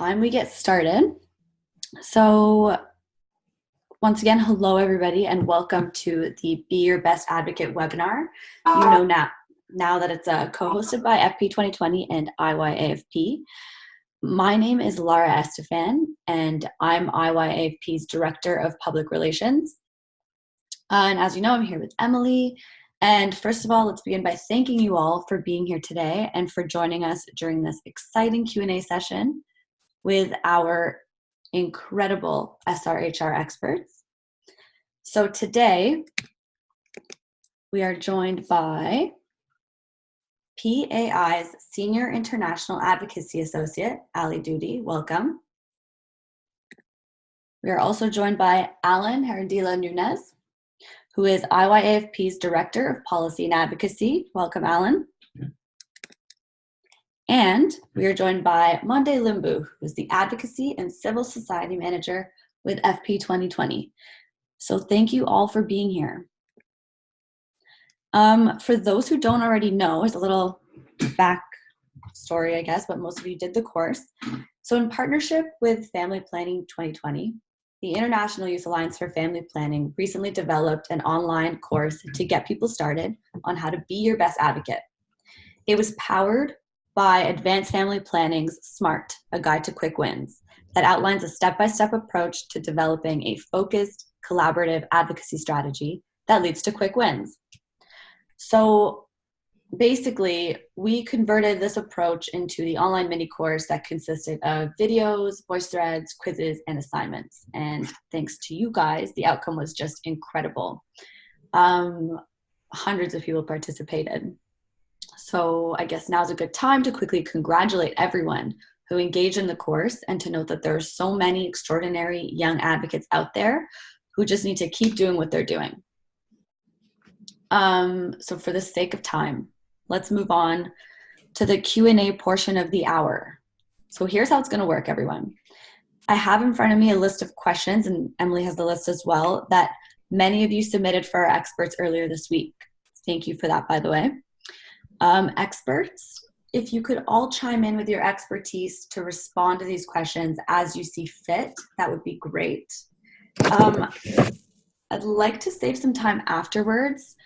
time we get started. So once again, hello everybody and welcome to the Be Your Best Advocate webinar. You know now that it's co-hosted by FP 2020 and IYAFP. My name is Lara Estefan and I'm IYAFP's Director of Public Relations. And as you know, I'm here with Emily. And first of all, let's begin by thanking you all for being here today and for joining us during this exciting Q&A session with our incredible SRHR experts. So today, we are joined by PAI's Senior International Advocacy Associate, Allie Doody. Welcome. We are also joined by Jarandilla Nunez, who is IYAFP's Director of Policy and Advocacy. Welcome, Alan. And we are joined by Mande Limbu, who is the Advocacy and Civil Society Manager with FP 2020. So thank you all for being here. For those who don't already know, there's a little back story, I guess, but most of you did the course. So in partnership with Family Planning 2020, the International Youth Alliance for Family Planning recently developed an online course to get people started on how to be your best advocate. It was powered by Advanced Family Planning's SMART, a guide to quick wins, that outlines a step-by-step approach to developing a focused, collaborative advocacy strategy that leads to quick wins. So basically, we converted this approach into the online mini course that consisted of videos, voice threads, quizzes, and assignments. And thanks to you guys, the outcome was just incredible. Hundreds of people participated. So I guess now's a good time to quickly congratulate everyone who engaged in the course and to note that there are so many extraordinary young advocates out there who just need to keep doing what they're doing. So for the sake of time, let's move on to the Q&A portion of the hour. So here's how it's going to work, everyone. I have in front of me a list of questions, and Emily has the list as well, that many of you submitted for our experts earlier this week. Thank you for that, by the way. Experts, if you could all chime in with your expertise to respond to these questions as you see fit, that would be great. I'd like to save some time afterwards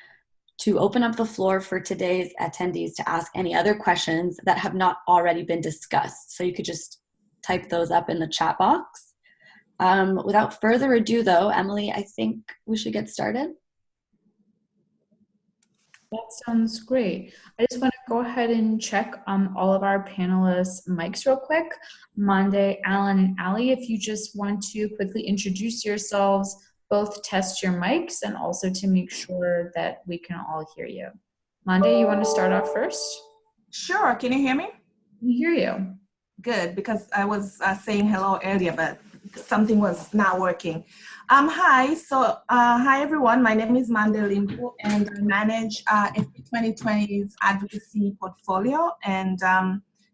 to open up the floor for today's attendees to ask any other questions that have not already been discussed. So you could just type those up in the chat box. Without further ado though, Emily, I think we should get started. That sounds great. I just want to go ahead and check all of our panelists' mics real quick. Mande, Alan, and Allie, if you just want to quickly introduce yourselves, both test your mics and also to make sure that we can all hear you. Mande, you want to start off first? Sure. Can you hear me? We hear you. Good, because I was saying hello earlier, but something was not working. Hi, hi everyone. My name is Mande Limbu, and I manage FP 2020's advocacy portfolio, and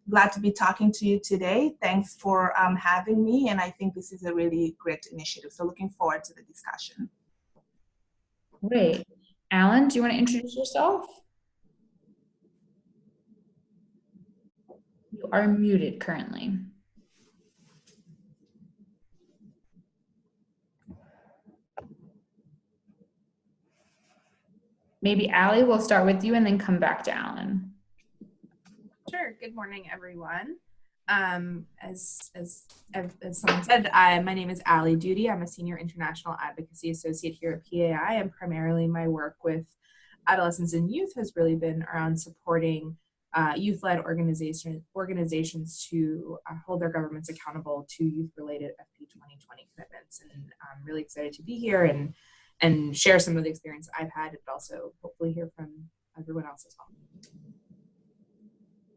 glad to be talking to you today. Thanks for having me, and I think this is a really great initiative. So looking forward to the discussion. Great. Alan, do you want to introduce yourself? You are muted currently. Maybe Allie, we'll start with you and then come back to Alan. Sure. Good morning, everyone. As someone said, my name is Allie Doody. I'm a Senior International Advocacy Associate here at PAI, and primarily my work with adolescents and youth has really been around supporting youth-led organizations to hold their governments accountable to youth-related FP 2020 commitments. And I'm really excited to be here and share some of the experience I've had, but also hopefully hear from everyone else as well.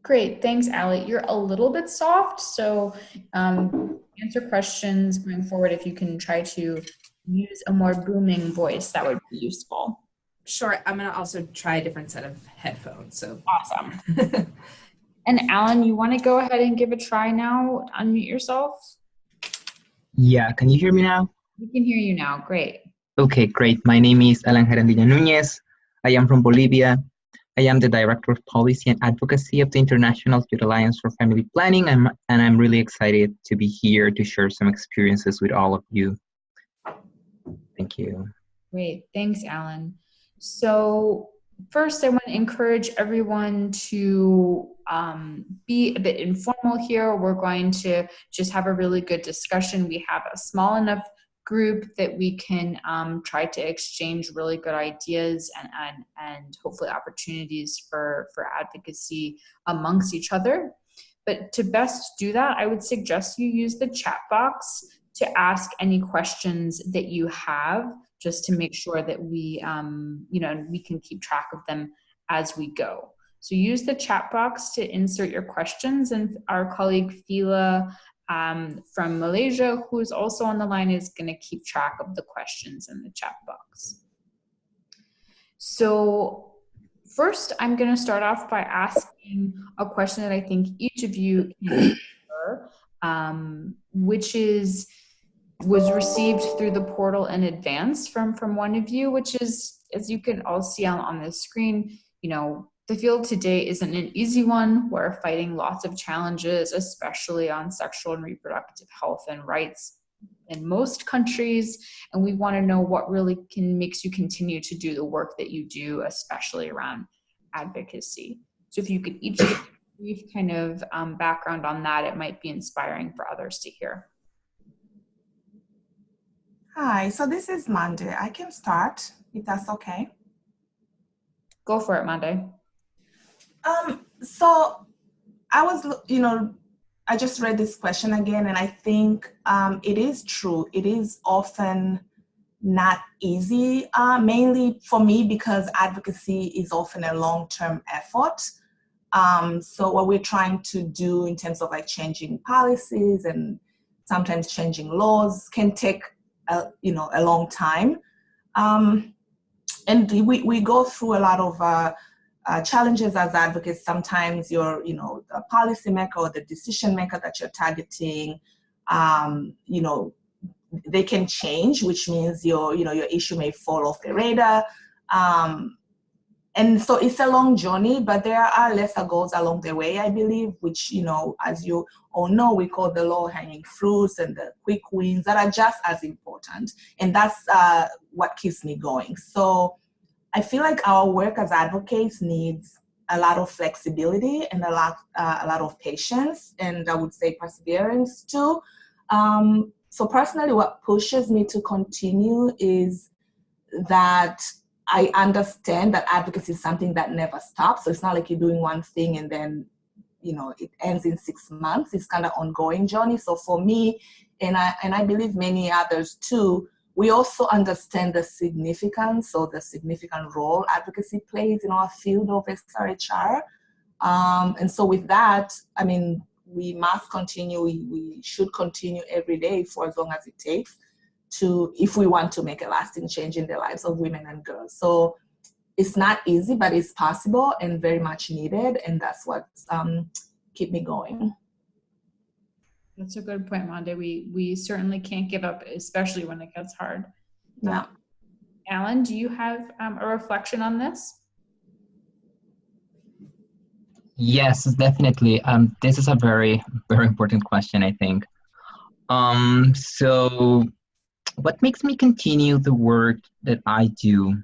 Great, thanks, Allie. You're a little bit soft, so answer questions going forward. If you can try to use a more booming voice, that would be useful. Sure, I'm gonna also try a different set of headphones, so. Awesome. And Alan, you wanna go ahead and give a try now? Unmute yourself. Yeah, can you hear me now? We can hear you now, great. Okay, great. My name is Jarandilla Nunez. I am from Bolivia. I am the Director of Policy and Advocacy of the International Youth Alliance for Family Planning, and I'm really excited to be here to share some experiences with all of you. Thank you. Great, thanks, Alan. So first, I want to encourage everyone to be a bit informal here. We're going to just have a really good discussion. We have a small enough group that we can try to exchange really good ideas and hopefully opportunities for advocacy amongst each other. But to best do that, I would suggest you use the chat box to ask any questions that you have, just to make sure that we, we can keep track of them as we go. So use the chat box to insert your questions, and our colleague Fila from Malaysia, who's also on the line, is going to keep track of the questions in the chat box. So first, I'm going to start off by asking a question that I think each of you can answer, which was received through the portal in advance from one of you, which is, as you can all see on the screen, the field today isn't an easy one. We're fighting lots of challenges, especially on sexual and reproductive health and rights in most countries. And we want to know what really makes you continue to do the work that you do, especially around advocacy. So if you could each give a brief kind of background on that, it might be inspiring for others to hear. Hi, so this is Mande. I can start, if that's okay. Go for it, Mande. So I was, I just read this question again, and I think it is true. It is often not easy, mainly for me, because advocacy is often a long-term effort. So what we're trying to do in terms of like changing policies and sometimes changing laws can take a long time. And we go through a lot of challenges as advocates. Sometimes you're, the policymaker or the decision maker that you're targeting, they can change, which means your issue may fall off the radar. And so it's a long journey, but there are lesser goals along the way, I believe, which, as you all know, we call the low-hanging fruits and the quick wins that are just as important. And that's what keeps me going. So I feel like our work as advocates needs a lot of flexibility and a lot of patience, and I would say perseverance too. So personally, what pushes me to continue is that I understand that advocacy is something that never stops. So it's not like you're doing one thing and then, it ends in 6 months. It's kind of ongoing journey. So for me, and I believe many others too, we also understand the significance or the significant role advocacy plays in our field of SRHR. And so with that, I mean, we must continue, we should continue every day for as long as it takes if we want to make a lasting change in the lives of women and girls. So it's not easy, but it's possible and very much needed. And that's what keep me going. That's a good point, Mande. We certainly can't give up, especially when it gets hard. Yeah. Alan, do you have a reflection on this? Yes, definitely. This is a very, very important question, I think. So what makes me continue the work that I do?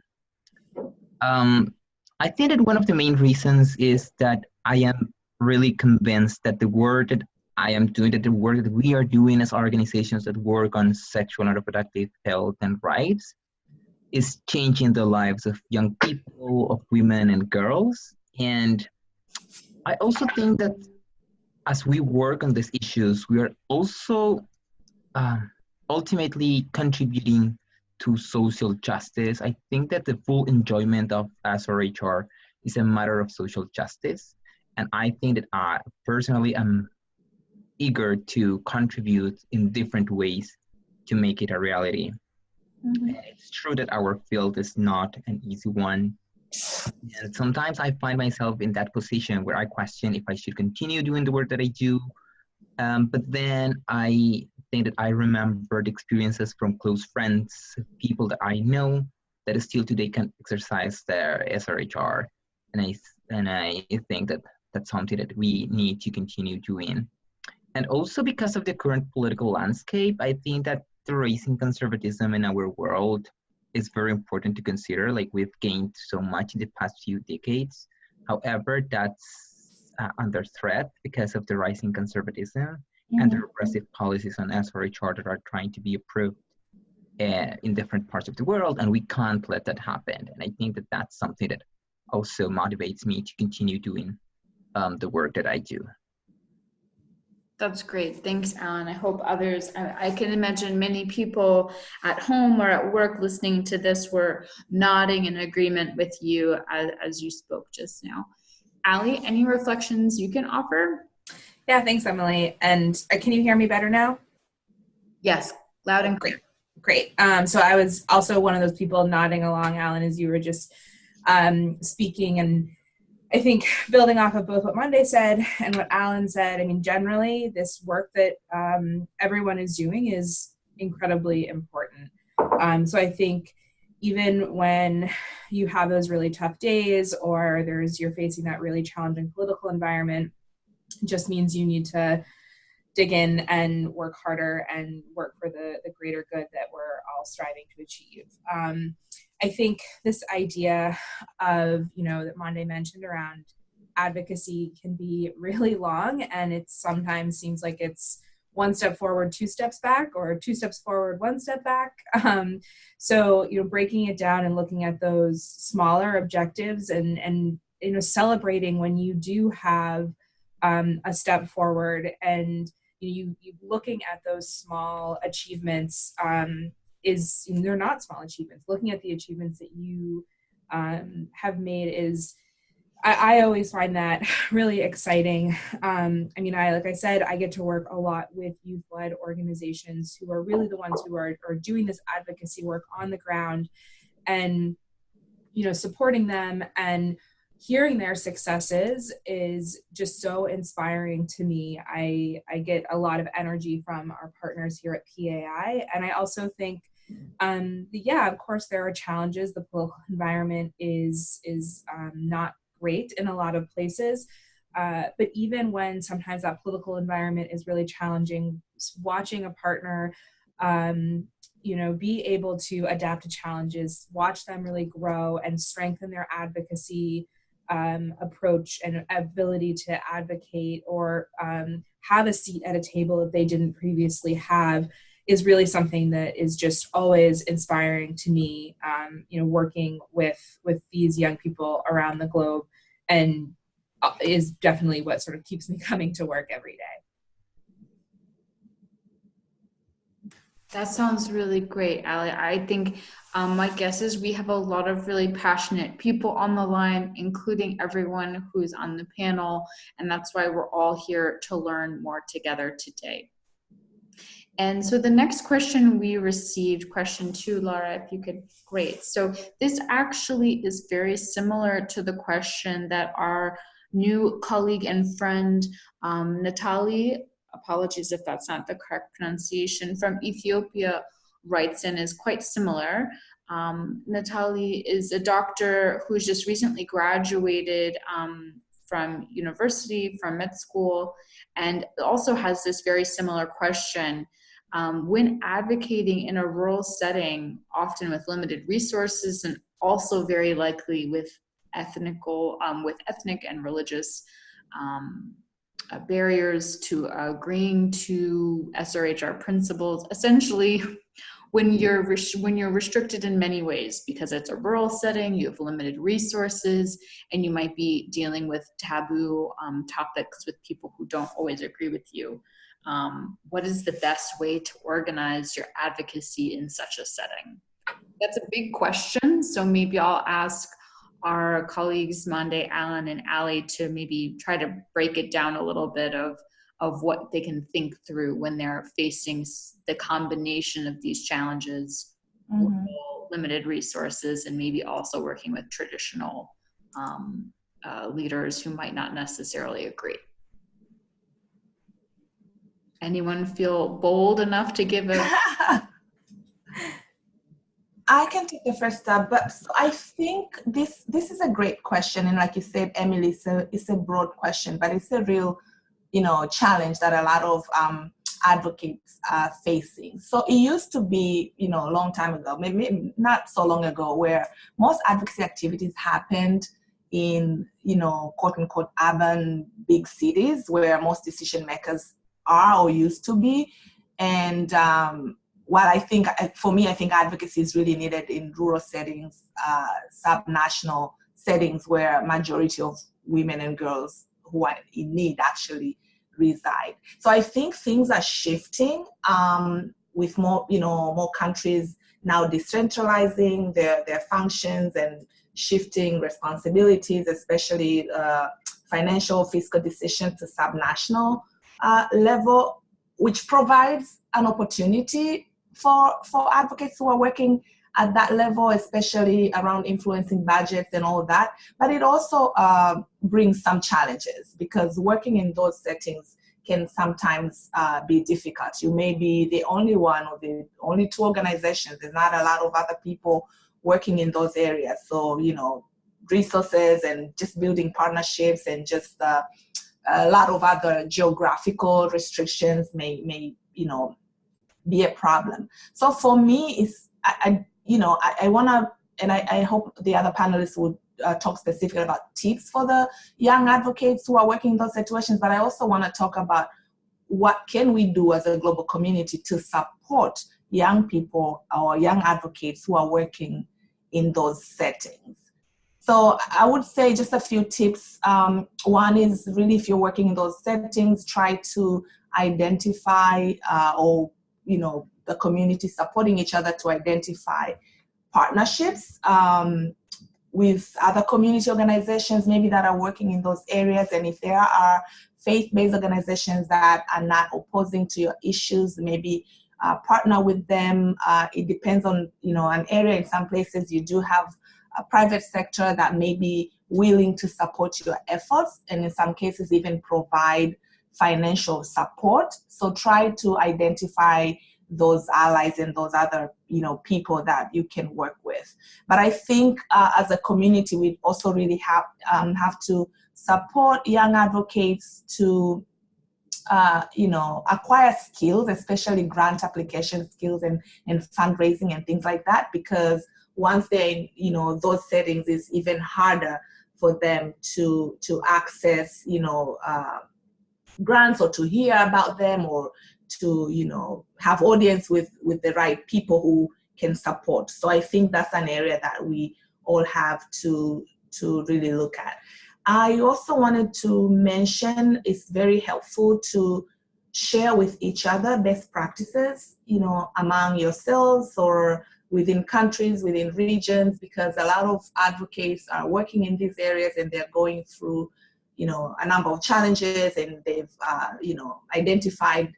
I think that one of the main reasons is that I am really convinced that the work that I am doing, that the work that we are doing as organizations that work on sexual and reproductive health and rights is changing the lives of young people, of women and girls. And I also think that as we work on these issues, we are also ultimately contributing to social justice. I think that the full enjoyment of SRHR is a matter of social justice. And I think that I personally am eager to contribute in different ways to make it a reality. Mm-hmm. It's true that our field is not an easy one. And sometimes I find myself in that position where I question if I should continue doing the work that I do. But then I think that I remember the experiences from close friends, people that I know that still today can exercise their SRHR. and I think that that's something that we need to continue doing. And also because of the current political landscape, I think that the rising conservatism in our world is very important to consider. Like we've gained so much in the past few decades. However, that's under threat because of the rising conservatism and the repressive policies on SRHR that are trying to be approved in different parts of the world, and we can't let that happen. And I think that that's something that also motivates me to continue doing the work that I do. That's great. Thanks, Alan. I hope others, I can imagine many people at home or at work listening to this were nodding in agreement with you as you spoke just now. Allie, any reflections you can offer? Yeah, thanks, Emily. And can you hear me better now? Yes, loud and clear. Great. So I was also one of those people nodding along, Alan, as you were just speaking. And I think building off of both what Mande said and what Alan said, I mean, generally, this work that everyone is doing is incredibly important. So I think even when you have those really tough days or you're facing that really challenging political environment, it just means you need to dig in and work harder and work for the greater good that we're all striving to achieve. I think this idea of, that Mande mentioned around advocacy can be really long, and it sometimes seems like it's one step forward, two steps back, or two steps forward, one step back. So, breaking it down and looking at those smaller objectives and celebrating when you do have a step forward, and you looking at those small achievements they're not small achievements. Looking at the achievements that you have made is, I always find that really exciting. Like I said, I get to work a lot with youth-led organizations who are really the ones who are doing this advocacy work on the ground, and supporting them and hearing their successes is just so inspiring to me. I get a lot of energy from our partners here at PAI. And I also think, of course, there are challenges. The political environment is not great in a lot of places. But even when sometimes that political environment is really challenging, watching a partner be able to adapt to challenges, watch them really grow and strengthen their advocacy approach and ability to advocate or have a seat at a table that they didn't previously have is really something that is just always inspiring to me, working with these young people around the globe, and is definitely what sort of keeps me coming to work every day. That sounds really great, Allie. I think my guess is we have a lot of really passionate people on the line, including everyone who's on the panel, and that's why we're all here to learn more together today. And so the next question we received, question 2, Laura, if you could, great. So this actually is very similar to the question that our new colleague and friend, Natalie, apologies if that's not the correct pronunciation, from Ethiopia writes in, is quite similar. Natalie is a doctor who's just recently graduated from university, from med school, and also has this very similar question. When advocating in a rural setting, often with limited resources and also very likely with ethnic and religious barriers to agreeing to SRHR principles, essentially when you're restricted in many ways because it's a rural setting, you have limited resources, and you might be dealing with taboo topics with people who don't always agree with you. What is the best way to organize your advocacy in such a setting? That's a big question, so maybe I'll ask our colleagues Mande, Alan, and Allie to maybe try to break it down a little bit of what they can think through when they're facing the combination of these challenges, with limited resources, and maybe also working with traditional leaders who might not necessarily agree. Anyone feel bold enough to give a... I can take the first step, but so I think this is a great question, and like you said, Emily, it's a broad question, but it's a real, challenge that a lot of advocates are facing. So it used to be, a long time ago, maybe not so long ago, where most advocacy activities happened in, quote unquote, urban big cities where most decision makers are or used to be, and while I think, for me, I think advocacy is really needed in rural settings, subnational settings where majority of women and girls who are in need actually reside. So I think things are shifting with more, more countries now decentralizing their functions and shifting responsibilities, especially financial fiscal decisions to subnational level, which provides an opportunity for advocates who are working at that level, especially around influencing budgets and all that. But it also brings some challenges because working in those settings can sometimes be difficult. You may be the only one or the only two organizations. There's not a lot of other people working in those areas. So, resources and just building partnerships and just a lot of other geographical restrictions may be a problem. So for me, I want to, and I hope the other panelists would talk specifically about tips for the young advocates who are working in those situations, but I also want to talk about what can we do as a global community to support young people or young advocates who are working in those settings. So I would say just a few tips. One is really, if you're working in those settings, try to identify the community supporting each other to identify partnerships with other community organizations maybe that are working in those areas. And if there are faith-based organizations that are not opposing to your issues, maybe partner with them. It depends on, an area. In some places you do have a private sector that may be willing to support your efforts, and in some cases even provide financial support. So try to identify those allies and those other, people that you can work with. But I think as a community, we also really have to support young advocates to, acquire skills, especially grant application skills and fundraising and things like that, because once they're in, those settings, it's even harder for them to access, grants or to hear about them or to, have audience with the right people who can support. So I think that's an area that we all have to really look at. I also wanted to mention it's very helpful to share with each other best practices, among yourselves or within countries, within regions, because a lot of advocates are working in these areas and they're going through, a number of challenges, and they've, identified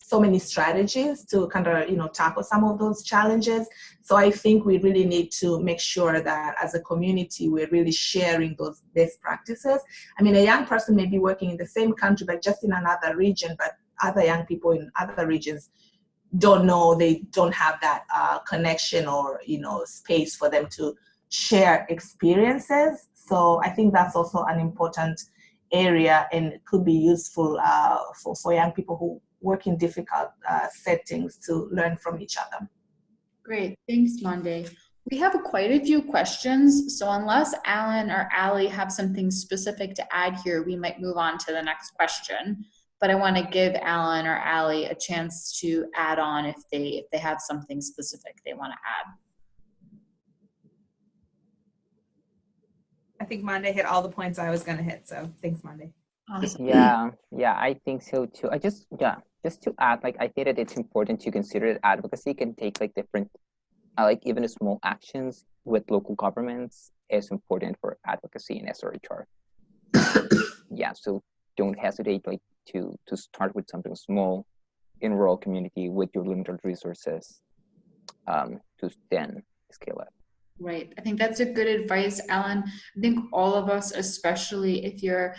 so many strategies to kind of, tackle some of those challenges. So I think we really need to make sure that as a community, we're really sharing those best practices. I mean, a young person may be working in the same country, but just in another region, but other young people in other regions don't know, they don't have that connection or, space for them to share experiences. So I think that's also an important area, and it could be useful for young people who work in difficult settings to learn from each other. Great, thanks, Mande. We have quite a few questions, so unless Alan or Allie have something specific to add here, we might move on to the next question. But I want to give Alan or Allie a chance to add on if they have something specific they want to add. I think Mande hit all the points I was going to hit, so thanks, Mande. Awesome. Yeah, I think so too. Just to add, I think that it's important to consider that advocacy can take different, even small actions with local governments is important for advocacy in SRHR. Yeah, so don't hesitate to start with something small in rural community with your limited resources to then scale up. Right, I think that's a good advice, Alan. I think all of us, especially if you're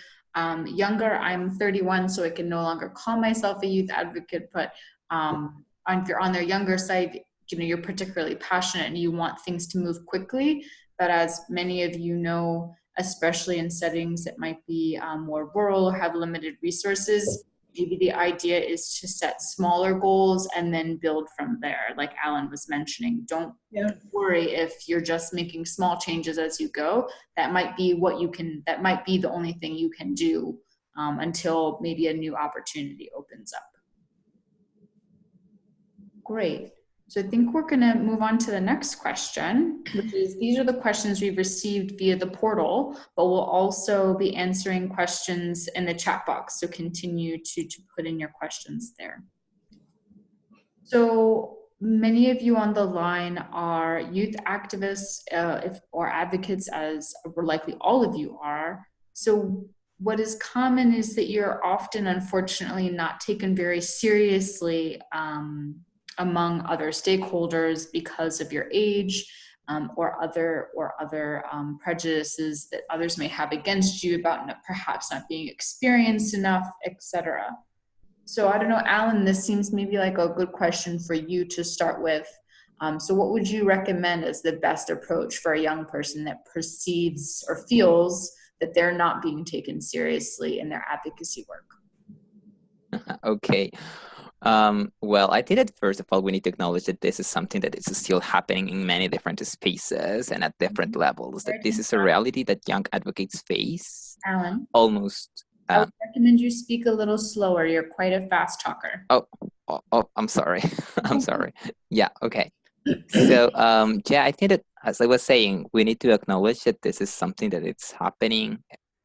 younger, I'm 31, so I can no longer call myself a youth advocate, but if you're on their younger side, you're particularly passionate and you want things to move quickly. But as many of you know, especially in settings that might be more rural or have limited resources, maybe the idea is to set smaller goals and then build from there. Like Alan was mentioning, don't worry if you're just making small changes as you go. That might be that might be the only thing you can do until maybe a new opportunity opens up. Great. So I think we're going to move on to the next question, which is, these are the questions we've received via the portal, but we'll also be answering questions in the chat box. So continue to put in your questions there. So many of you on the line are youth activists or advocates, as likely all of you are. So what is common is that you're often, unfortunately, not taken very seriously among other stakeholders because of your age or other prejudices that others may have against you about perhaps not being experienced enough, etc. So I don't know, Alan, this seems maybe like a good question for you to start with. So what would you recommend as the best approach for a young person that perceives or feels that they're not being taken seriously in their advocacy work? Okay. Well, I think that first of all, we need to acknowledge that this is something that is still happening in many different spaces and at different levels, that this is a reality that young advocates face. Alan? Almost. I would recommend you speak a little slower. You're quite a fast talker. Oh, I'm sorry. I'm sorry. Yeah, okay. So, yeah, I think that, as I was saying, we need to acknowledge that this is something that it's happening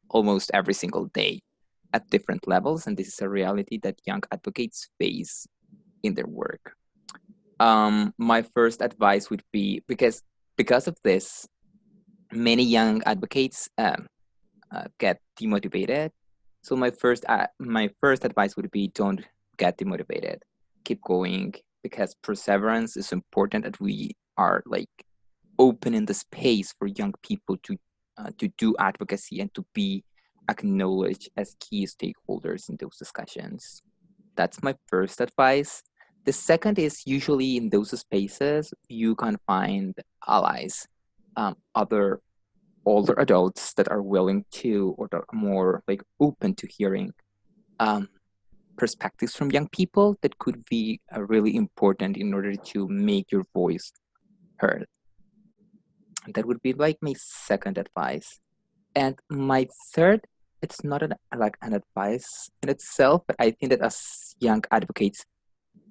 almost every single day at different levels, and this is a reality that young advocates face in their work. My first advice would be, because of this, many young advocates get demotivated. So my first advice would be, don't get demotivated. Keep going, because perseverance is important, that we are like opening the space for young people to do advocacy and to be acknowledged as key stakeholders in those discussions. That's my first advice. The second is, usually in those spaces, you can find allies, other older adults that are willing to, or that are more like open to hearing perspectives from young people that could be really important in order to make your voice heard. That would be like my second advice. And my third, it's not an advice in itself, but I think that as young advocates,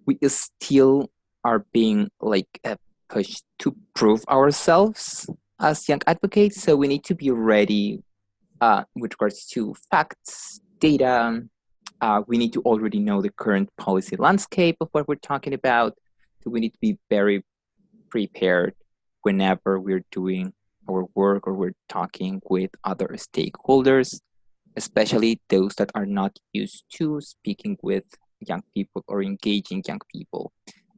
we still are being like pushed to prove ourselves as young advocates. So we need to be ready with regards to facts, data. We need to already know the current policy landscape of what we're talking about. So we need to be very prepared whenever we're doing our work or we're talking with other stakeholders, especially those that are not used to speaking with young people or engaging young people.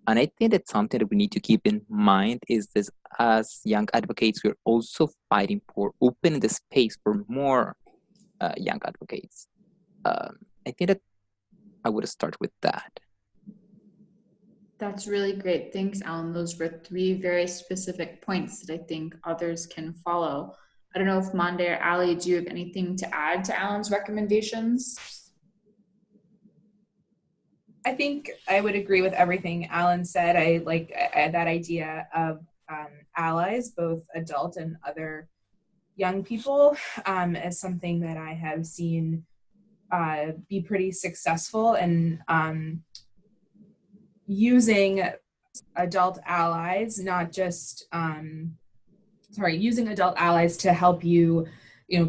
And I think that something that we need to keep in mind is this: as young advocates, we're also fighting for opening the space for more young advocates. I think that I would start with that. That's really great. Thanks, Alan. Those were 3 very specific points that I think others can follow. I don't know if Mande or Allie, do you have anything to add to Alan's recommendations? I think I would agree with everything Alan said. I like that idea of allies, both adult and other young people, as something that I have seen be pretty successful in using adult allies, not just, using adult allies to help you,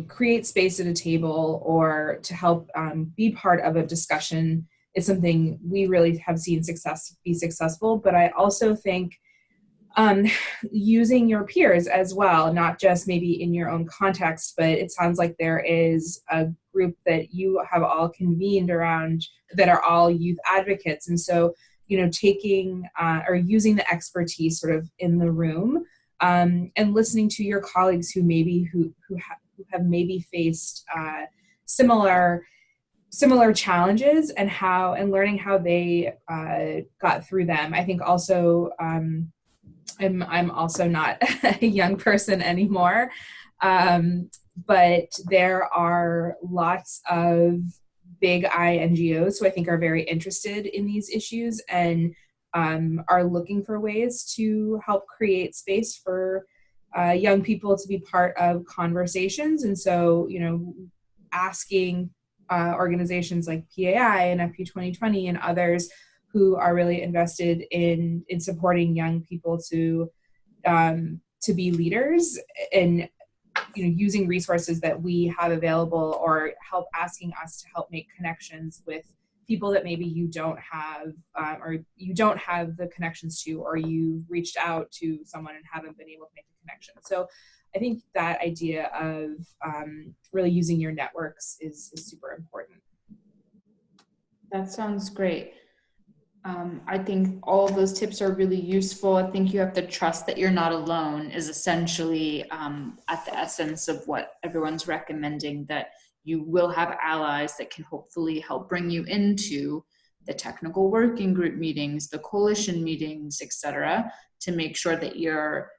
create space at a table or to help be part of a discussion is something we really have seen be successful. But I also think using your peers as well, not just maybe in your own context, but it sounds like there is a group that you have all convened around that are all youth advocates. And so, taking or using the expertise sort of in the room and listening to your colleagues who have maybe faced similar challenges and learning how they got through them. I think also I'm also not a young person anymore, but there are lots of big I NGOs who I think are very interested in these issues and are looking for ways to help create space for young people to be part of conversations. And so, asking organizations like PAI and FP 2020 and others who are really invested in supporting young people to be leaders and using resources that we have available, or asking us to help make connections with people that maybe you don't have or you don't have the connections to, or you reached out to someone and haven't been able to make the connection. So I think that idea of really using your networks is super important. That sounds great. I think all of those tips are really useful. I think you have to trust that you're not alone is essentially at the essence of what everyone's recommending, that you will have allies that can hopefully help bring you into the technical working group meetings, the coalition meetings, etc., to make sure that you're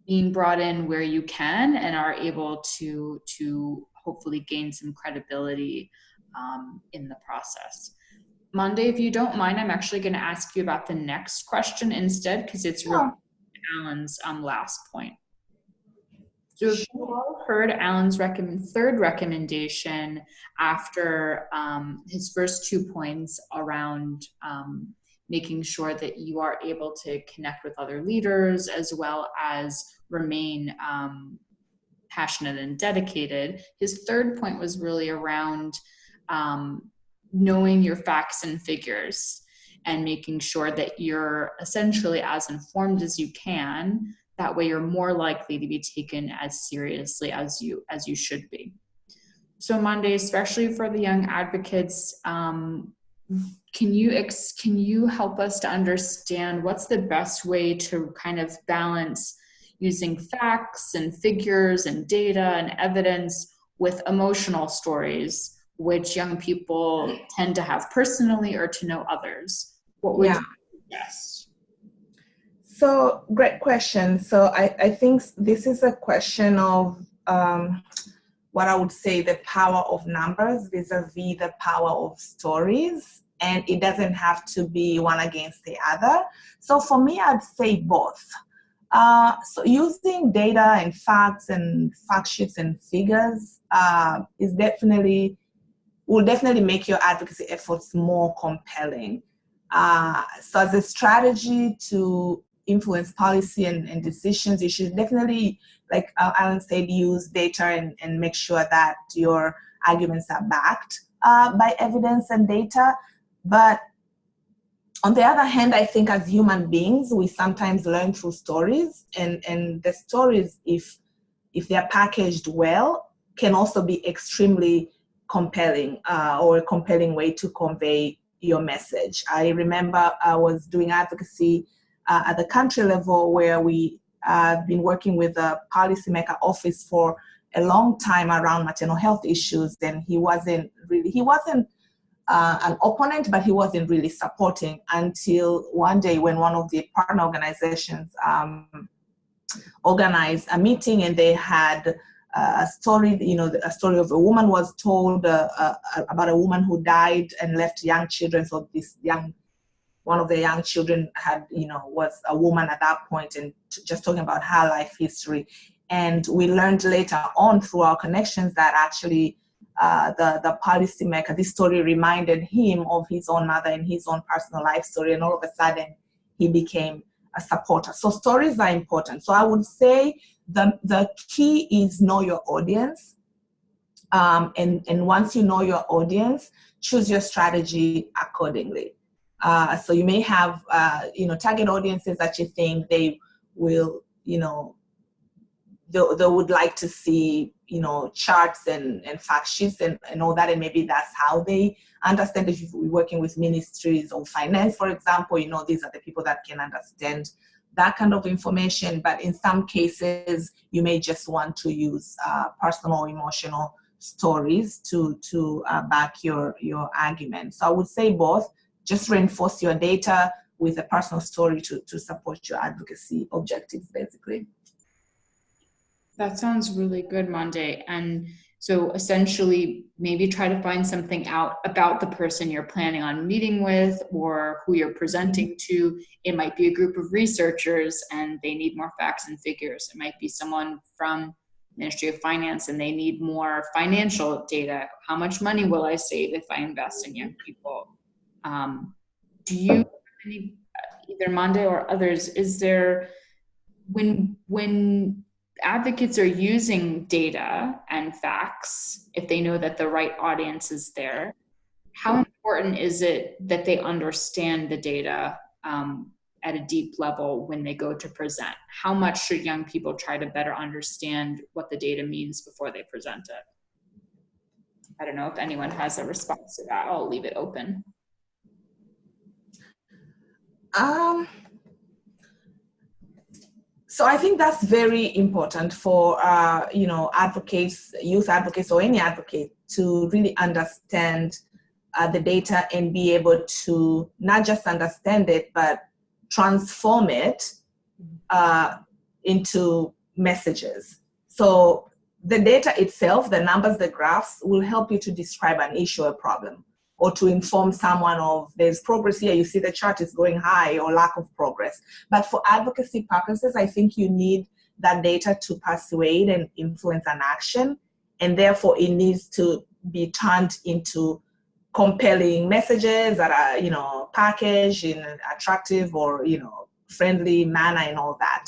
being brought in where you can and are able to hopefully gain some credibility in the process. Mande, if you don't mind, I'm actually going to ask you about the next question instead, because it's really Alan's last point. So if you all heard Alan's third recommendation after his first 2 points around making sure that you are able to connect with other leaders as well as remain passionate and dedicated, his third point was really around knowing your facts and figures and making sure that you're essentially as informed as you can. That way you're more likely to be taken as seriously as you should be. So Mande, especially for the young advocates, can you help us to understand what's the best way to kind of balance using facts and figures and data and evidence with emotional stories, which young people tend to have personally or to know others? What would you suggest? So great question. So I think this is a question of what I would say the power of numbers vis-a-vis the power of stories. And it doesn't have to be one against the other. So for me, I'd say both. So using data and facts and fact sheets and figures will definitely make your advocacy efforts more compelling. So as a strategy to influence policy and decisions, you should definitely, like Alan said, use data and make sure that your arguments are backed by evidence and data. But on the other hand, I think as human beings, we sometimes learn through stories, and the stories, if they're packaged well, can also be extremely compelling or a compelling way to convey your message. I remember I was doing advocacy at the country level where we have been working with the policymaker office for a long time around maternal health issues, and he wasn't an opponent, but he wasn't really supporting until one day when one of the partner organizations organized a meeting, and they had a story, a story of a woman was told about a woman who died and left young children. So one of the young children was a woman at that point, and just talking about her life history. And we learned later on through our connections that actually the policymaker, this story reminded him of his own mother and his own personal life story, and all of a sudden he became a supporter. So stories are important. So I would say the key is know your audience, and once you know your audience, choose your strategy accordingly. So you may have target audiences that you think they will they would like to see charts and fact sheets and all that, and maybe that's how they understand. If you're working with ministries or finance, for example, these are the people that can understand that kind of information. But in some cases, you may just want to use personal emotional stories to back your argument. So I would say both. Just reinforce your data with a personal story to support your advocacy objectives, basically. That sounds really good, Mande. And so essentially, maybe try to find something out about the person you're planning on meeting with or who you're presenting to. It might be a group of researchers and they need more facts and figures. It might be someone from Ministry of Finance and they need more financial data. How much money will I save if I invest in young people? Do you, either Mande or others, is there, when advocates are using data and facts, if they know that the right audience is there, how important is it that they understand the data at a deep level when they go to present? How much should young people try to better understand what the data means before they present it? I don't know if anyone has a response to that. I'll leave it open. So I think that's very important for advocates, youth advocates, or any advocate to really understand the data and be able to not just understand it, but transform it into messages. So the data itself, the numbers, the graphs, will help you to describe an issue or problem, or to inform someone of there's progress here, you see the chart is going high, or lack of progress. But for advocacy purposes, I think you need that data to persuade and influence an action, and therefore it needs to be turned into compelling messages that are, packaged in an attractive or, friendly manner and all that.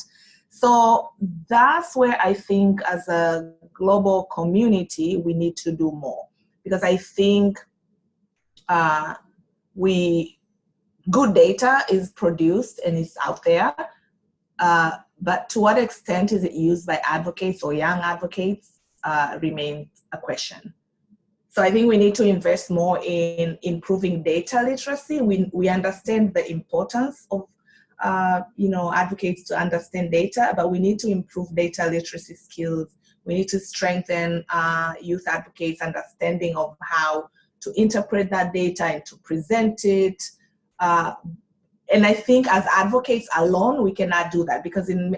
So that's where I think as a global community, we need to do more, because I think good data is produced and it's out there, but to what extent is it used by advocates or young advocates remains a question. So I think we need to invest more in improving data literacy. We understand the importance of advocates to understand data, but we need to improve data literacy skills. We need to strengthen youth advocates' understanding of how to interpret that data and to present it. And I think as advocates alone, we cannot do that, because in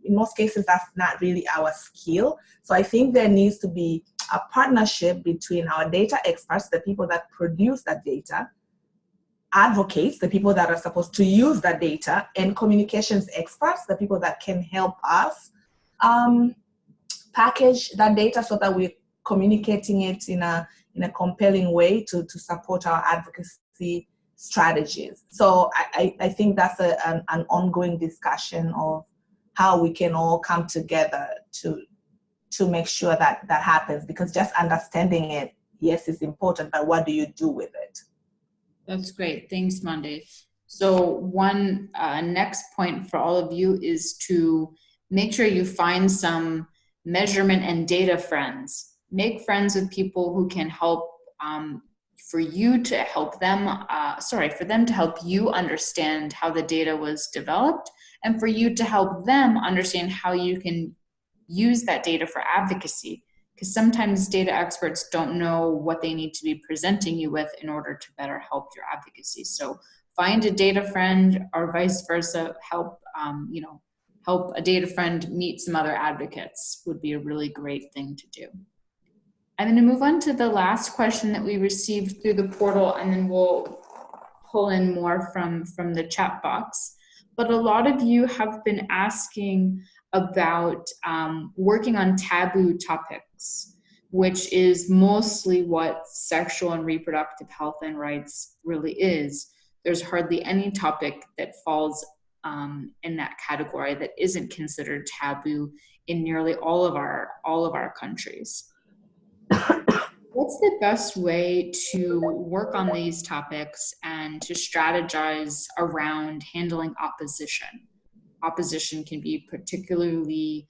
most cases, that's not really our skill. So I think there needs to be a partnership between our data experts, the people that produce that data, advocates, the people that are supposed to use that data, and communications experts, the people that can help us package that data so that we're communicating it in a compelling way to support our advocacy strategies. So I think that's an ongoing discussion of how we can all come together to make sure that happens, because just understanding it, yes, is important, but what do you do with it? That's great. Thanks, Mande. So one next point for all of you is to make sure you find some measurement and data friends. Make friends with people who can help for you to help them, for them to help you understand how the data was developed, and for you to help them understand how you can use that data for advocacy. Because sometimes data experts don't know what they need to be presenting you with in order to better help your advocacy. So find a data friend, or vice versa, help a data friend meet some other advocates would be a really great thing to do. I'm going to move on to the last question that we received through the portal, and then we'll pull in more from the chat box. But a lot of you have been asking about working on taboo topics, which is mostly what sexual and reproductive health and rights really is. There's hardly any topic that falls in that category that isn't considered taboo in nearly all of our countries. What's the best way to work on these topics and to strategize around handling opposition? Opposition can be particularly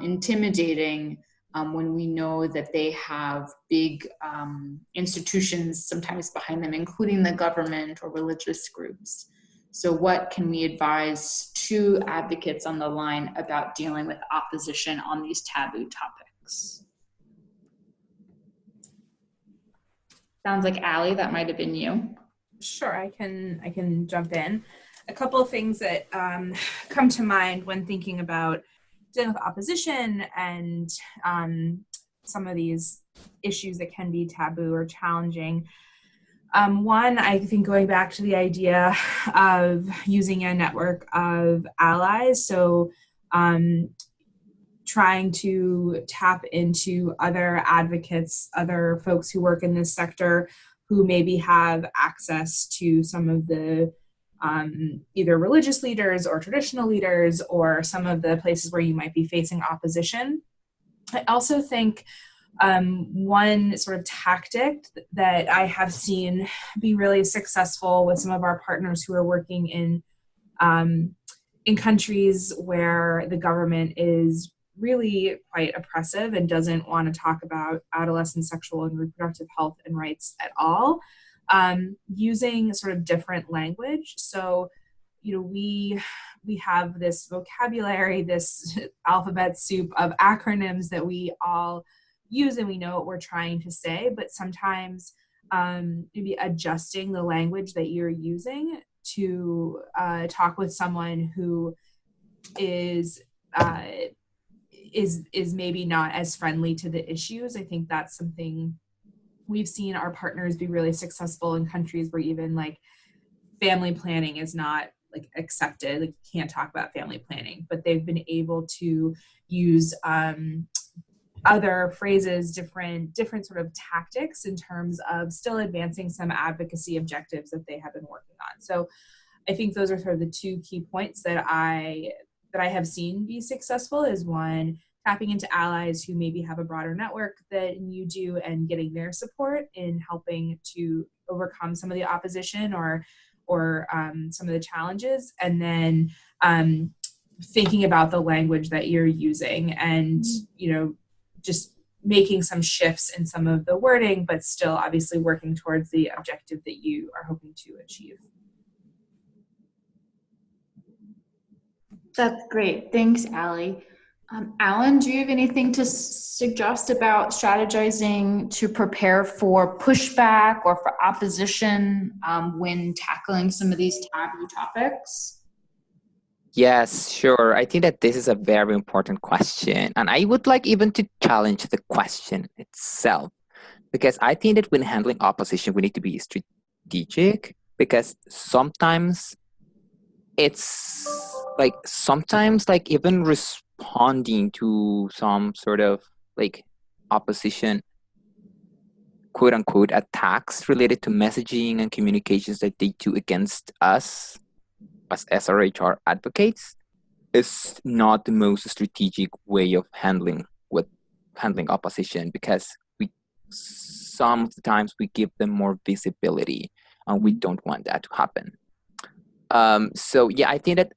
intimidating when we know that they have big institutions sometimes behind them, including the government or religious groups. So what can we advise to advocates on the line about dealing with opposition on these taboo topics? Sounds like Allie, that might have been you. Sure, I can jump in. A couple of things that come to mind when thinking about dealing with opposition and some of these issues that can be taboo or challenging. One, I think going back to the idea of using a network of allies, so trying to tap into other advocates, other folks who work in this sector who maybe have access to some of the either religious leaders or traditional leaders or some of the places where you might be facing opposition. I also think one sort of tactic that I have seen be really successful with some of our partners who are working in countries where the government is really quite oppressive and doesn't want to talk about adolescent sexual and reproductive health and rights at all, using sort of different language. So, we have this vocabulary, this alphabet soup of acronyms that we all use and we know what we're trying to say, but sometimes maybe adjusting the language that you're using to talk with someone who is maybe not as friendly to the issues. I think that's something we've seen our partners be really successful in countries where even like family planning is not like accepted, like you can't talk about family planning, but they've been able to use other phrases, different sort of tactics in terms of still advancing some advocacy objectives that they have been working on. So I think those are sort of the two key points that I have seen be successful is one, tapping into allies who maybe have a broader network than you do and getting their support in helping to overcome some of the opposition or some of the challenges. And then thinking about the language that you're using and, just making some shifts in some of the wording, but still obviously working towards the objective that you are hoping to achieve. That's great. Thanks, Allie. Alan, do you have anything to suggest about strategizing to prepare for pushback or for opposition when tackling some of these taboo topics? Yes, sure. I think that this is a very important question. And I would like even to challenge the question itself, because I think that when handling opposition, we need to be strategic, because sometimes even responding to some sort of like opposition, quote unquote, attacks related to messaging and communications that they do against us as SRHR advocates is not the most strategic way of handling opposition, because some of the times we give them more visibility and we don't want that to happen. So yeah, I think that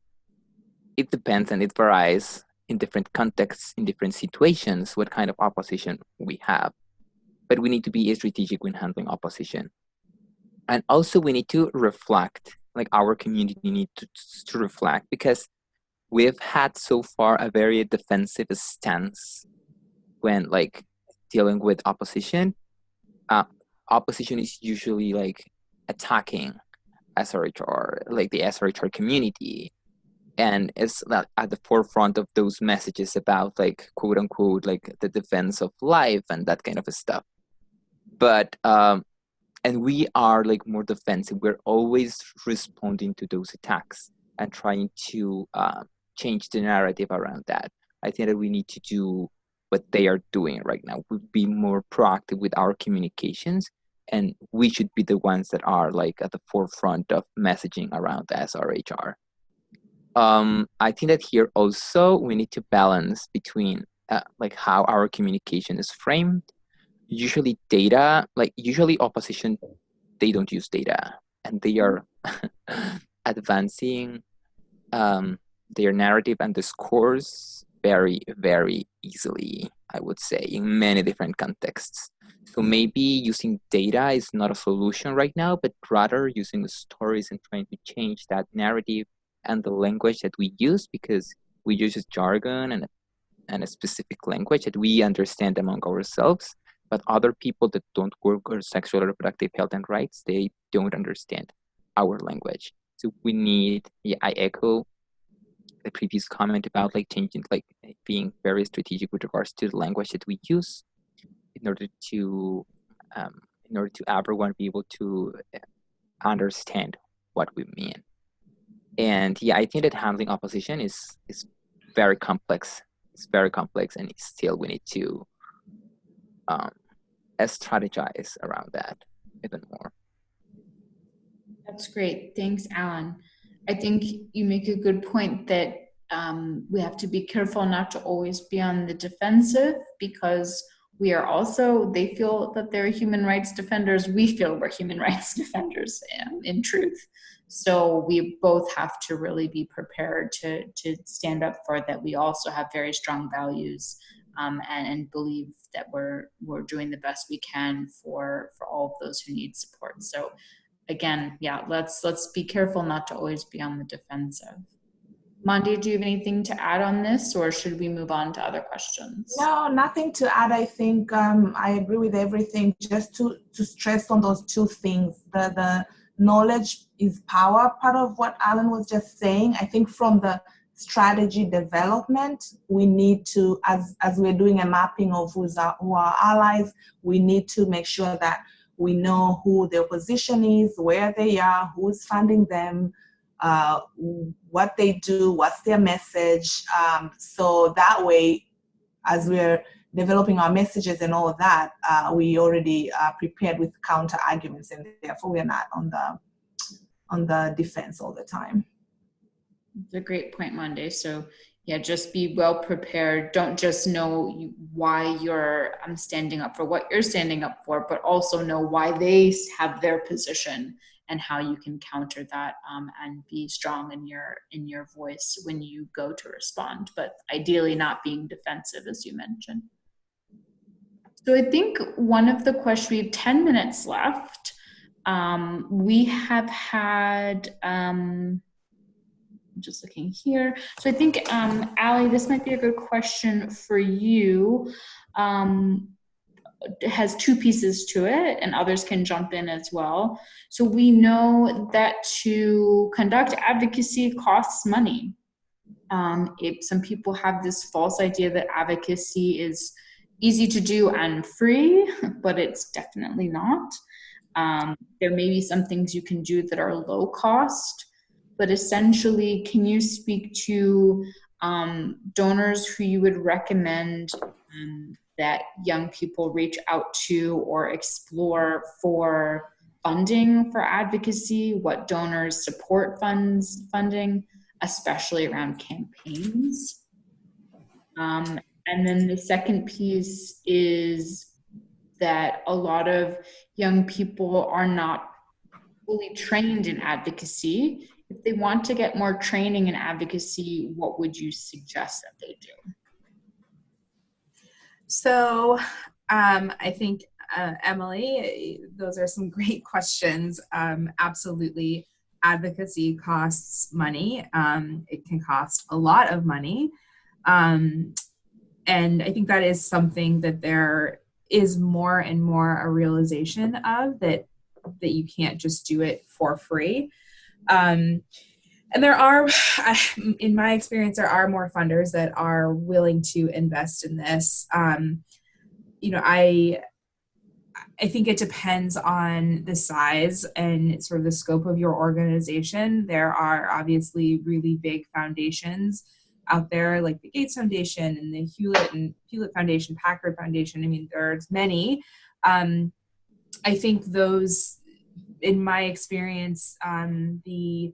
it depends and it varies in different contexts, in different situations, what kind of opposition we have. But we need to be strategic when handling opposition. And also we need to reflect, like our community needs to reflect, because we've had so far a very defensive stance when like dealing with opposition. Opposition is usually like attacking SRHR, like the SRHR community, and it's at the forefront of those messages about like quote unquote like the defense of life and that kind of stuff. But and we are like more defensive. We're always responding to those attacks and trying to change the narrative around that. I think that we need to do what they are doing right now. We'll be more proactive with our communications, and we should be the ones that are like at the forefront of messaging around the SRHR. I think that here also we need to balance between like how our communication is framed. Usually opposition, they don't use data, and they are advancing their narrative and discourse very, very easily, I would say, in many different contexts. So maybe using data is not a solution right now, but rather using stories and trying to change that narrative and the language that we use, because we use jargon and a specific language that we understand among ourselves, but other people that don't work on sexual and reproductive health and rights, they don't understand our language. So we need, I echo the previous comment about like changing, like being very strategic with regards to the language that we use in order to everyone be able to understand what we mean. And yeah, I think that handling opposition is very complex. It's very complex, and still we need to strategize around that even more. That's great. Thanks, Alan. I think you make a good point that we have to be careful not to always be on the defensive, because we are also, they feel that they're human rights defenders. We feel we're human rights defenders in truth. So we both have to really be prepared to stand up for that. We also have very strong values and believe that we're doing the best we can for all of those who need support. So again, yeah, let's be careful not to always be on the defensive. Mande, do you have anything to add on this, or should we move on to other questions? No, nothing to add. I think I agree with everything. Just to stress on those two things. The knowledge is power, part of what Alan was just saying. I think from the strategy development, we need to, as we're doing a mapping of who are allies, we need to make sure that we know who the opposition is, where they are, who's funding them, what they do, what's their message. So that way, as we're developing our messages and all of that, we already are prepared with counter arguments, and therefore we're not on the defense all the time. It's a great point, Mande. So yeah, just be well prepared. Don't just know why you're standing up for what you're standing up for, but also know why they have their position and how you can counter that, and be strong in your voice when you go to respond, but ideally not being defensive, as you mentioned. So I think one of the questions, we have 10 minutes left. We have had, I'm just looking here. So I think, Allie, this might be a good question for you. It has two pieces to it, and others can jump in as well. So we know that to conduct advocacy costs money. Some people have this false idea that advocacy is easy to do and free, but it's definitely not. There may be some things you can do that are low cost, but essentially, can you speak to donors who you would recommend that young people reach out to or explore for funding for advocacy? What donors support funding, especially around campaigns? And then the second piece is that a lot of young people are not fully trained in advocacy. If they want to get more training in advocacy, what would you suggest that they do? So I think, Emily, those are some great questions. Absolutely, advocacy costs money. It can cost a lot of money. And I think that is something that there is more and more a realization of, that you can't just do it for free. And there are, in my experience, there are more funders that are willing to invest in this. You know, I think it depends on the size and sort of the scope of your organization. There are obviously really big foundations out there, like the Gates Foundation and the Hewlett Foundation, Packard Foundation. I mean, there's many. I think those, in my experience, the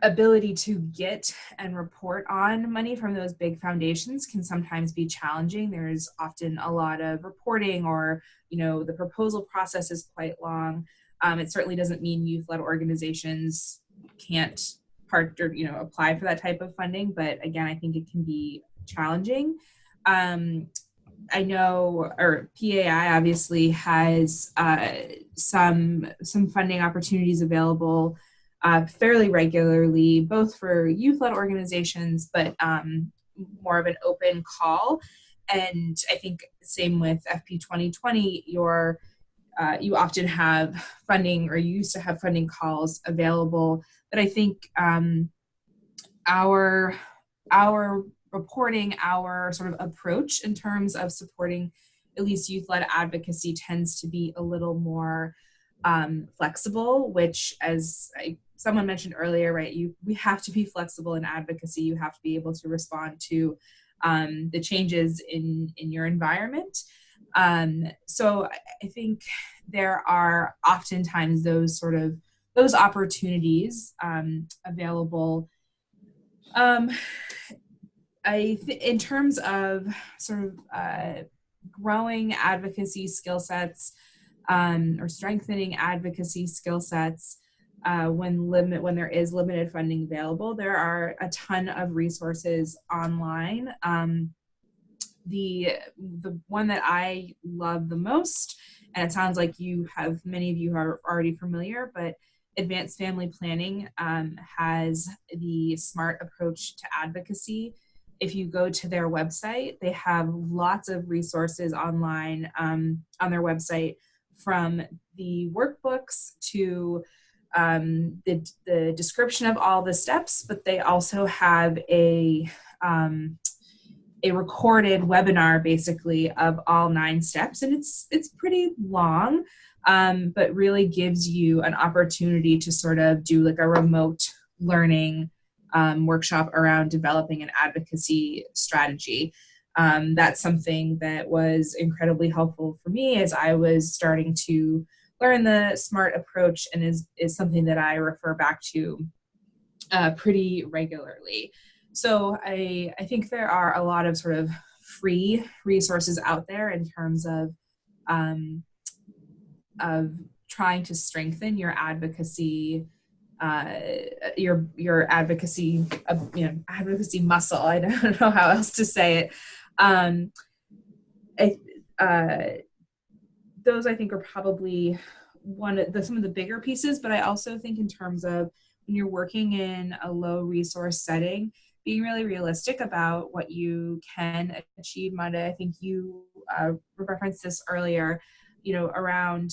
ability to get and report on money from those big foundations can sometimes be challenging. There's often a lot of reporting, or, you know, the proposal process is quite long. It certainly doesn't mean youth-led organizations can't apply for that type of funding, but again, I think it can be challenging. I know, or PAI obviously has some funding opportunities available fairly regularly, both for youth-led organizations, but more of an open call. And I think same with FP 2020, you often have funding, or you used to have funding calls available. But I think our reporting, our sort of approach in terms of supporting at least youth-led advocacy tends to be a little more flexible, which, as someone mentioned earlier, right, we have to be flexible in advocacy. You have to be able to respond to the changes in your environment. So I think there are oftentimes those opportunities available. In terms of sort of growing advocacy skill sets or strengthening advocacy skill sets when there is limited funding available, there are a ton of resources online. The one that I love the most, and it sounds like many of you are already familiar, but Advanced Family Planning has the SMART approach to advocacy. If you go to their website, they have lots of resources online on their website, from the workbooks to the description of all the steps, but they also have a recorded webinar basically of all 9 steps, and it's pretty long, but really gives you an opportunity to sort of do like a remote learning workshop around developing an advocacy strategy. That's something that was incredibly helpful for me as I was starting to learn the SMART approach, and is something that I refer back to pretty regularly. So I think there are a lot of sort of free resources out there in terms of trying to strengthen your advocacy, your advocacy, advocacy muscle. I don't know how else to say it. Those I think are probably some of the bigger pieces, but I also think in terms of when you're working in a low resource setting, being really realistic about what you can achieve. Mande, I think you referenced this earlier, around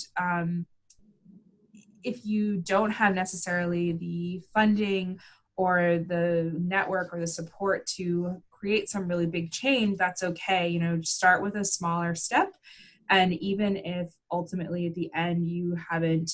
if you don't have necessarily the funding or the network or the support to create some really big change, that's okay. Start with a smaller step. And even if ultimately at the end you haven't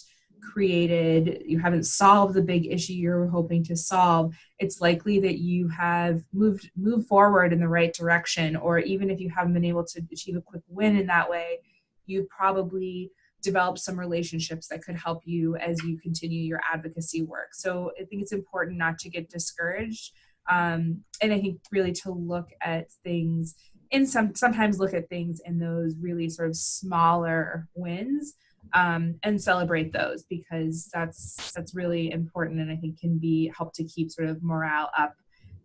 solved the big issue you're hoping to solve, it's likely that you have moved forward in the right direction. Or even if you haven't been able to achieve a quick win in that way, you probably developed some relationships that could help you as you continue your advocacy work. So I think it's important not to get discouraged. And I think really to look at things sometimes look at things in those really sort of smaller wins, and celebrate those, because that's really important, and I think can help to keep sort of morale up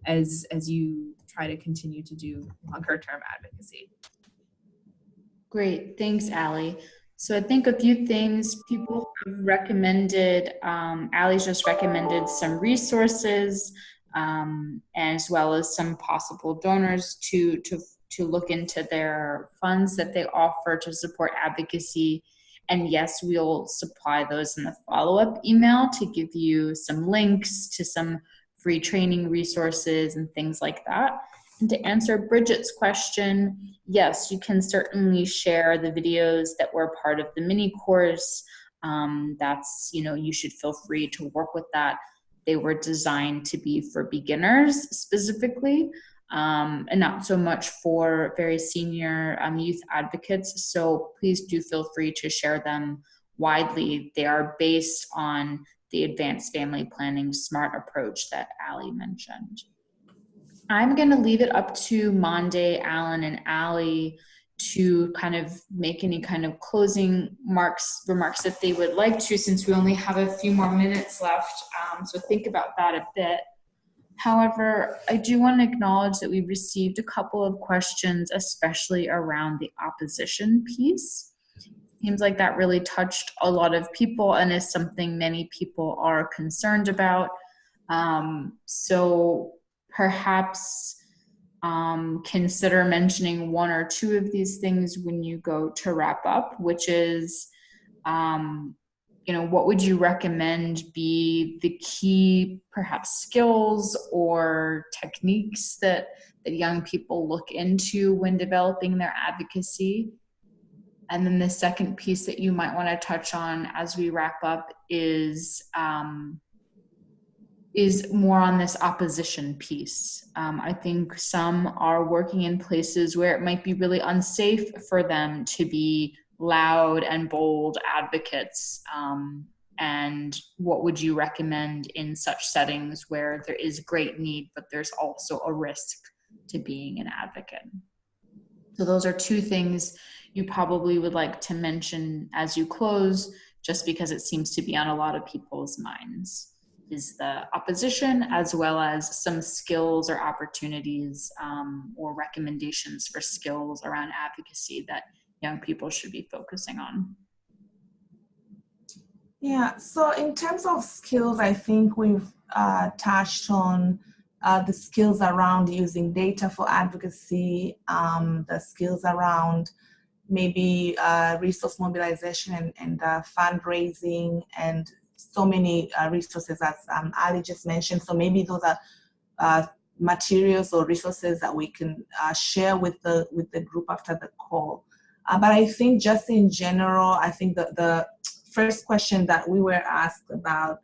as you try to continue to do longer term advocacy. Great, thanks, Allie. So I think a few things people have recommended. Allie's just recommended some resources, as well as some possible donors to look into their funds that they offer to support advocacy. And yes, we'll supply those in the follow-up email to give you some links to some free training resources and things like that. And to answer Bridget's question, yes, you can certainly share the videos that were part of the mini course. You should feel free to work with that. They were designed to be for beginners specifically, and not so much for very senior youth advocates. So please do feel free to share them widely. They are based on the Advanced Family Planning SMART approach that Allie mentioned. I'm going to leave it up to Mande, Alan, and Allie to kind of make any kind of closing remarks that they would like to, since we only have a few more minutes left. So think about that a bit. However, I do want to acknowledge that we received a couple of questions, especially around the opposition piece. Seems like that really touched a lot of people and is something many people are concerned about. So perhaps consider mentioning one or two of these things when you go to wrap up, which is, what would you recommend be the key, perhaps, skills or techniques that young people look into when developing their advocacy? And then the second piece that you might want to touch on as we wrap up is more on this opposition piece. I think some are working in places where it might be really unsafe for them to be loud and bold advocates. And what would you recommend in such settings where there is great need, but there's also a risk to being an advocate? So those are two things you probably would like to mention as you close, just because it seems to be on a lot of people's minds, is the opposition, as well as some skills or opportunities or recommendations for skills around advocacy that young people should be focusing on. Yeah, so in terms of skills, I think we've touched on the skills around using data for advocacy, the skills around maybe resource mobilization and fundraising, and so many resources as Ali just mentioned. So maybe those are materials or resources that we can share with the group after the call. But I think just in general, I think that the first question that we were asked about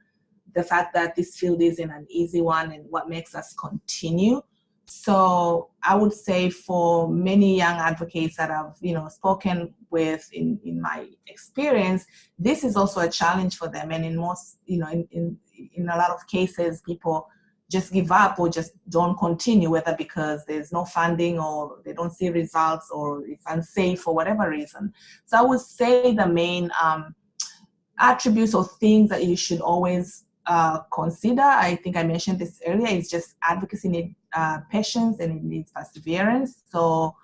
the fact that this field isn't an easy one and what makes us continue. So I would say for many young advocates that I've spoken with in my experience, this is also a challenge for them. And in most, in a lot of cases, people just give up or just don't continue, whether because there's no funding or they don't see results or it's unsafe for whatever reason. So I would say the main attributes or things that you should always consider, I think I mentioned this earlier, is just advocacy needs patience and it needs perseverance. So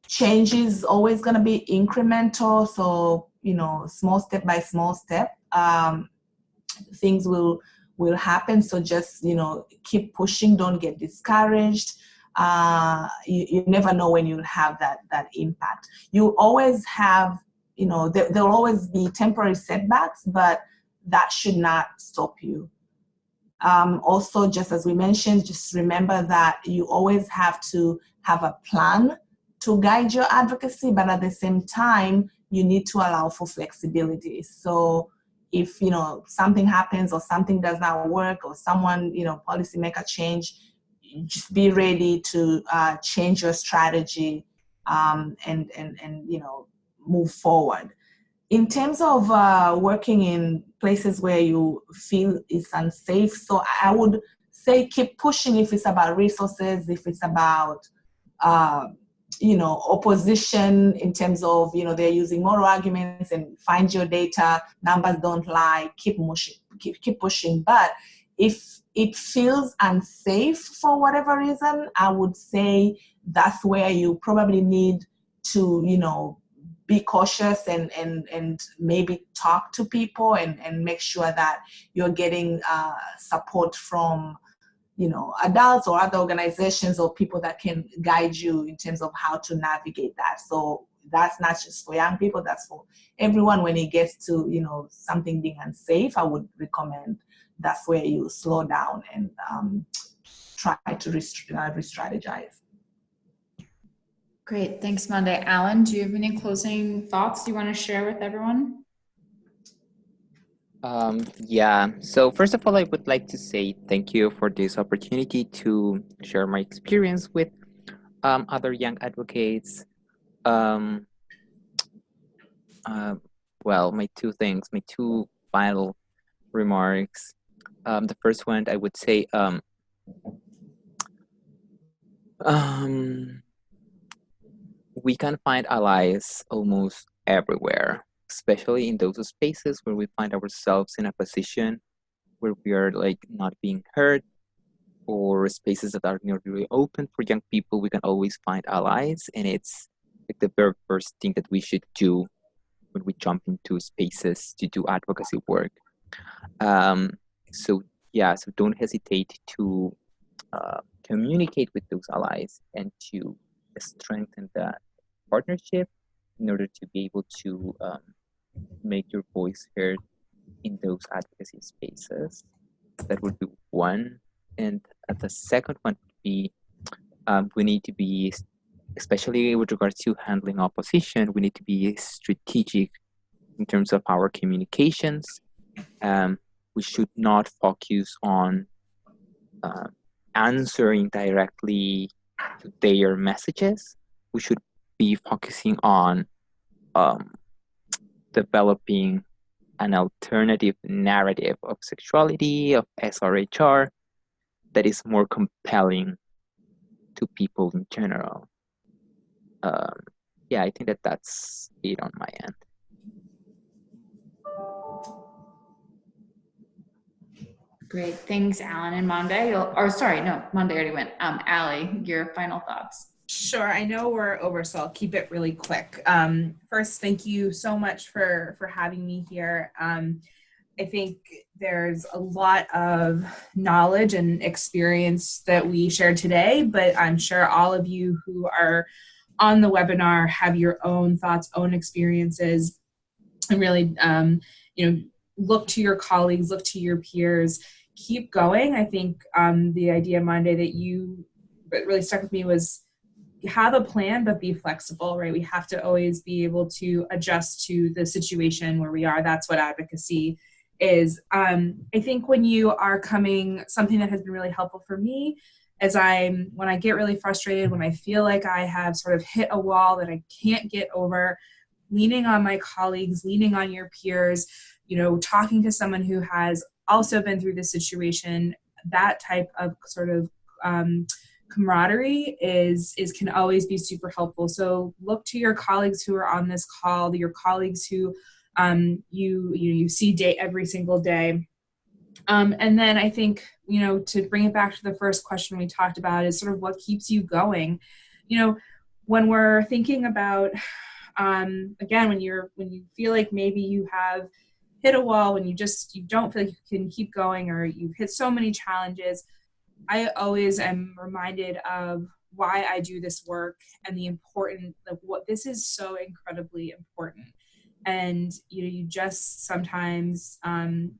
change is always going to be incremental. So, small step by small step, things will happen. So just, keep pushing, don't get discouraged. You never know when you'll have that impact. You always have, there'll always be temporary setbacks, but that should not stop you. Also, just as we mentioned, just remember that you always have to have a plan to guide your advocacy, but at the same time, you need to allow for flexibility. So if, something happens or something does not work or someone, policymaker change, just be ready to change your strategy and move forward. In terms of working in places where you feel it's unsafe, so I would say keep pushing if it's about resources, if it's about, opposition in terms of, they're using moral arguments and find your data, numbers don't lie, keep pushing. But if it feels unsafe for whatever reason, I would say that's where you probably need to, be cautious and maybe talk to people and make sure that you're getting support from, adults or other organizations or people that can guide you in terms of how to navigate that. So that's not just for young people, that's for everyone. When it gets to, something being unsafe, I would recommend that's where you slow down and try to re-strategize. Great, thanks, Mande. Alan, do you have any closing thoughts you want to share with everyone? Yeah, so first of all, I would like to say thank you for this opportunity to share my experience with other young advocates. Well, my two final remarks. The first one, I would say, we can find allies almost everywhere, especially in those spaces where we find ourselves in a position where we are not being heard, or spaces that are not really open for young people. We can always find allies, and it's the very first thing that we should do when we jump into spaces to do advocacy work. So don't hesitate to communicate with those allies and to strengthen that partnership in order to be able to make your voice heard in those advocacy spaces. That would be one. And the second one would be we need to be, especially with regards to handling opposition, we need to be strategic in terms of our communications. We should not focus on answering directly to their messages. We should be focusing on developing an alternative narrative of sexuality, of SRHR, that is more compelling to people in general. Yeah, I think that that's it on my end. Great, thanks, Alan and Mande. Mande already went. Allie, your final thoughts. Sure, I know we're over, so I'll keep it really quick. First, thank you so much for having me here. I think there's a lot of knowledge and experience that we shared today, but I'm sure all of you who are on the webinar have your own thoughts, own experiences, and really, look to your colleagues, look to your peers, keep going. I think the idea, Mande, that really stuck with me was have a plan, but be flexible, right? We have to always be able to adjust to the situation where we are. That's what advocacy is. I think when you are something that has been really helpful for me is when I get really frustrated, when I feel like I have sort of hit a wall that I can't get over, leaning on my colleagues, leaning on your peers, talking to someone who has also been through this situation, that type of sort of camaraderie can always be super helpful. So look to your colleagues who are on this call, your colleagues who you see every single day. And then I think, to bring it back to the first question we talked about is sort of what keeps you going. When we're thinking about, again, when you feel like maybe you have hit a wall, when you don't feel like you can keep going, or you've hit so many challenges, I always am reminded of why I do this work and the importance of what this is so incredibly important. And you just sometimes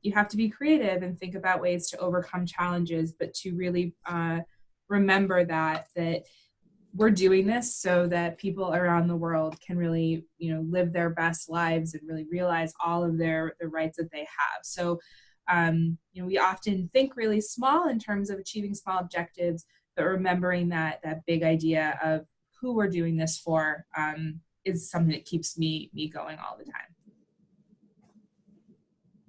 you have to be creative and think about ways to overcome challenges, but to really remember that we're doing this so that people around the world can really live their best lives and really realize all of the rights that they have. So we often think really small in terms of achieving small objectives, but remembering that big idea of who we're doing this for is something that keeps me going all the time.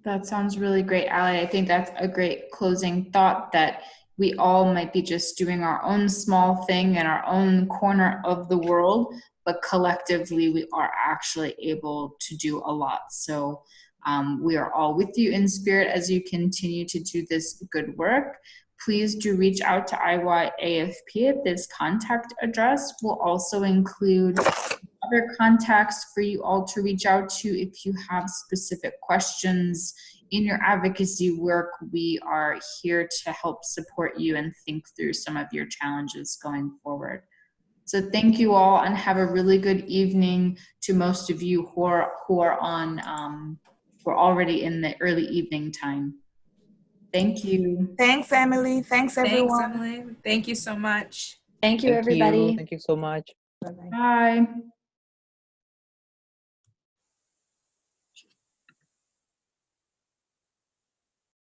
That sounds really great, Allie. I think that's a great closing thought, that we all might be just doing our own small thing in our own corner of the world, but collectively we are actually able to do a lot. So we are all with you in spirit as you continue to do this good work. Please do reach out to IYAFP at this contact address. We'll also include other contacts for you all to reach out to if you have specific questions in your advocacy work. We are here to help support you and think through some of your challenges going forward. So thank you all, and have a really good evening to most of you who are on, we're already in the early evening time. Thank you. Thanks, Emily. Thanks, everyone. Thanks, Emily. Thank you so much. Thank you, everybody. Thank you so much. Bye.